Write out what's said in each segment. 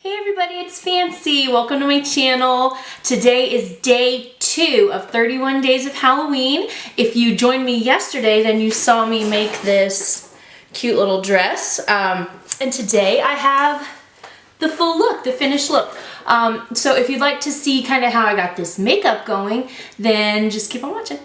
Hey everybody, it's Fancy. Welcome to my channel. Today is day 2 of 31 days of Halloween. If you joined me yesterday, then you saw me make this cute little dress. And today I have the full look, the finished look. So if you'd like to see kind of how I got this makeup going, then just keep on watching.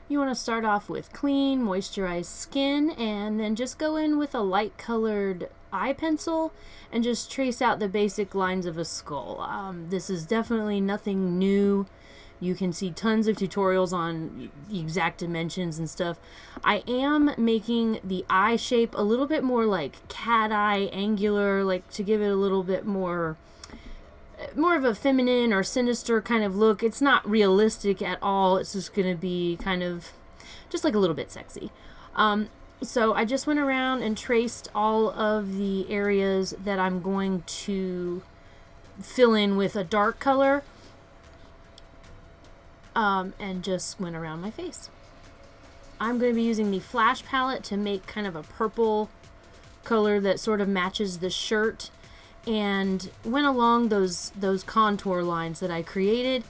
You want to start off with clean, moisturized skin and then just go in with a light colored eye pencil and just trace out the basic lines of a skull. This is definitely nothing new. You can see tons of tutorials on the exact dimensions and stuff. I am making the eye shape a little bit more like cat eye, angular, like to give it a little bit more of a feminine or sinister kind of look. It's not realistic at all. It's just going to be kind of just like a little bit sexy. So I just went around and traced all of the areas that I'm going to fill in with a dark color, and just went around my face. I'm going to be using the Flash palette to make kind of a purple color that sort of matches the shirt, and went along those contour lines that I created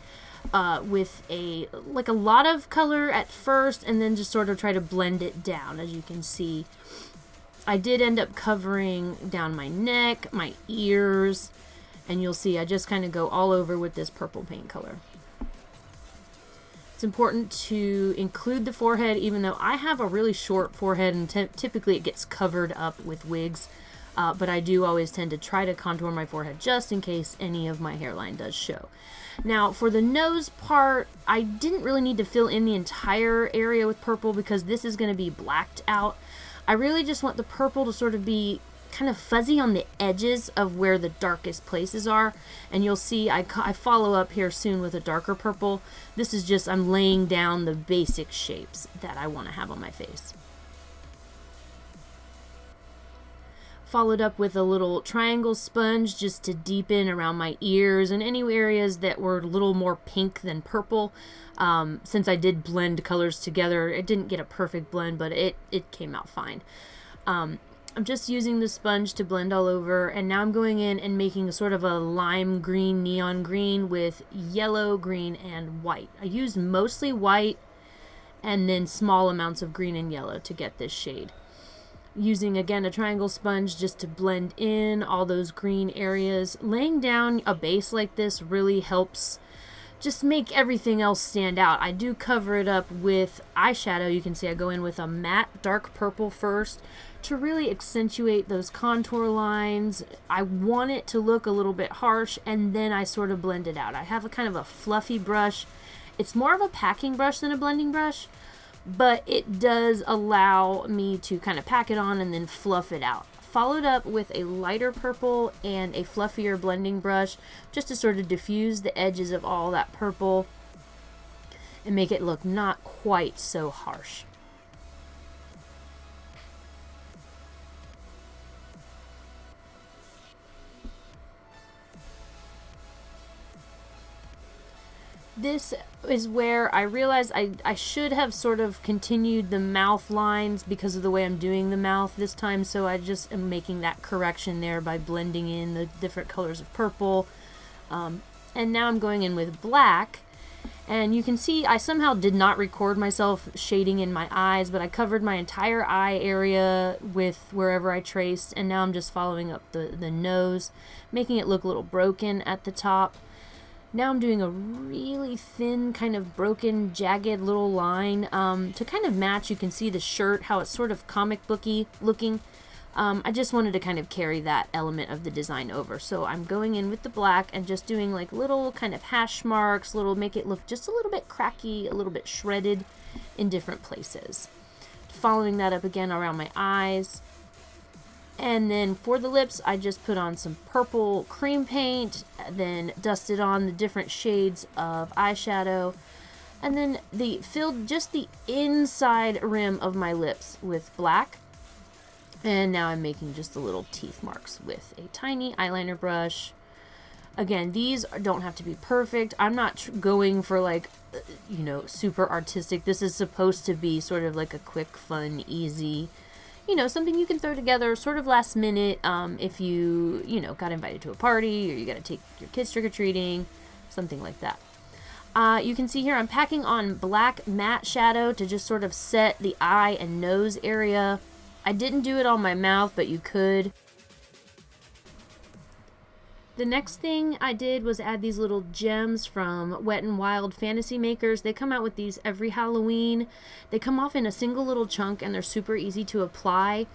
with a lot of color at first, and then just sort of try to blend it down. As you can see, I did end up covering down my neck, my ears, and you'll see I just kind of go all over with this purple paint color. It's important to include the forehead, even though I have a really short forehead and typically it gets covered up with wigs. But I do always tend to try to contour my forehead just in case any of my hairline does show. Now for the nose part, I didn't really need to fill in the entire area with purple because this is going to be blacked out. I really just want the purple to sort of be kind of fuzzy on the edges of where the darkest places are. And you'll see I follow up here soon with a darker purple. This is just, I'm laying down the basic shapes that I want to have on my face. Followed up with a little triangle sponge just to deepen around my ears and any areas that were a little more pink than purple. Since I did blend colors together, it didn't get a perfect blend, but it came out fine. I'm just using the sponge to blend all over, and now I'm going in and making a sort of a lime green, neon green with yellow, green, and white. I used mostly white and then small amounts of green and yellow to get this shade. Using again a triangle sponge just to blend in all those green areas. Laying down a base like this really helps just make everything else stand out. I do cover it up with eyeshadow. You can see I go in with a matte dark purple first to really accentuate those contour lines. I want it to look a little bit harsh, and then I sort of blend it out. I have a kind of a fluffy brush. It's more of a packing brush than a blending brush, but it does allow me to kind of pack it on and then fluff it out. Followed up with a lighter purple and a fluffier blending brush just to sort of diffuse the edges of all that purple and make it look not quite so harsh. This is where I realized I should have sort of continued the mouth lines because of the way I'm doing the mouth this time, so I just am making that correction there by blending in the different colors of purple. And now I'm going in with black, and you can see I somehow did not record myself shading in my eyes, but I covered my entire eye area with wherever I traced, and now I'm just following up the nose, making it look a little broken at the top. Now I'm doing a really thin, kind of broken, jagged little line to kind of match. You can see the shirt, how it's sort of comic booky looking. I just wanted to kind of carry that element of the design over. So I'm going in with the black and just doing like little kind of hash marks, make it look just a little bit cracky, a little bit shredded in different places. Following that up again around my eyes. And then for the lips, I just put on some purple cream paint, then dusted on the different shades of eyeshadow, and then filled just the inside rim of my lips with black. And now I'm making just the little teeth marks with a tiny eyeliner brush. Again, these don't have to be perfect. I'm not going for like, super artistic. This is supposed to be sort of like a quick, fun, easy you know, something you can throw together sort of last minute if you, you know, got invited to a party or you got to take your kids trick-or-treating, something like that. You can see here I'm packing on black matte shadow to just sort of set the eye and nose area. I didn't do it on my mouth, but you could. The next thing I did was add these little gems from Wet n Wild Fantasy Makers. They come out with these every Halloween. They come off in a single little chunk and they're super easy to apply.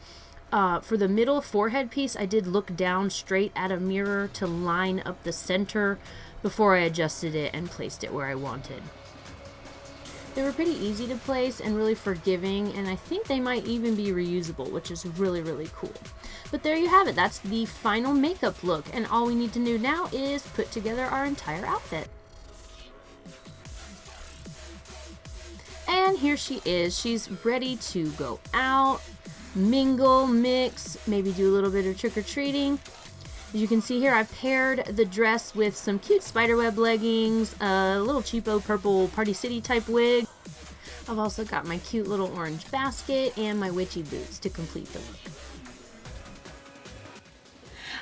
For the middle forehead piece, I did look down straight at a mirror to line up the center before I adjusted it and placed it where I wanted. They were pretty easy to place and really forgiving, and I think they might even be reusable, which is really, really cool. But there you have it. That's the final makeup look, and all we need to do now is put together our entire outfit. And here she is. She's ready to go out, mingle, mix, maybe do a little bit of trick-or-treating. As you can see here, I've paired the dress with some cute spiderweb leggings, a little cheapo purple Party City type wig. I've also got my cute little orange basket and my witchy boots to complete the look.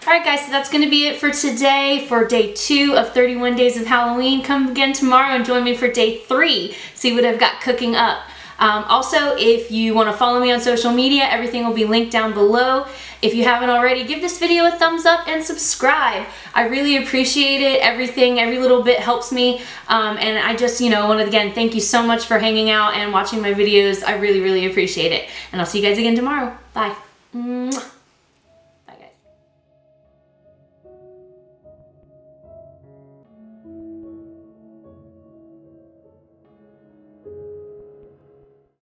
Alright guys, so that's going to be it for today for day 2 of 31 Days of Halloween. Come again tomorrow and join me for day 3. See what I've got cooking up. Also, if you want to follow me on social media, everything will be linked down below. If you haven't already, give this video a thumbs up and subscribe. I really appreciate it. Everything, every little bit helps me. And I just, you know, want to again thank you so much for hanging out and watching my videos. I really, really appreciate it. And I'll see you guys again tomorrow. Bye. Mwah.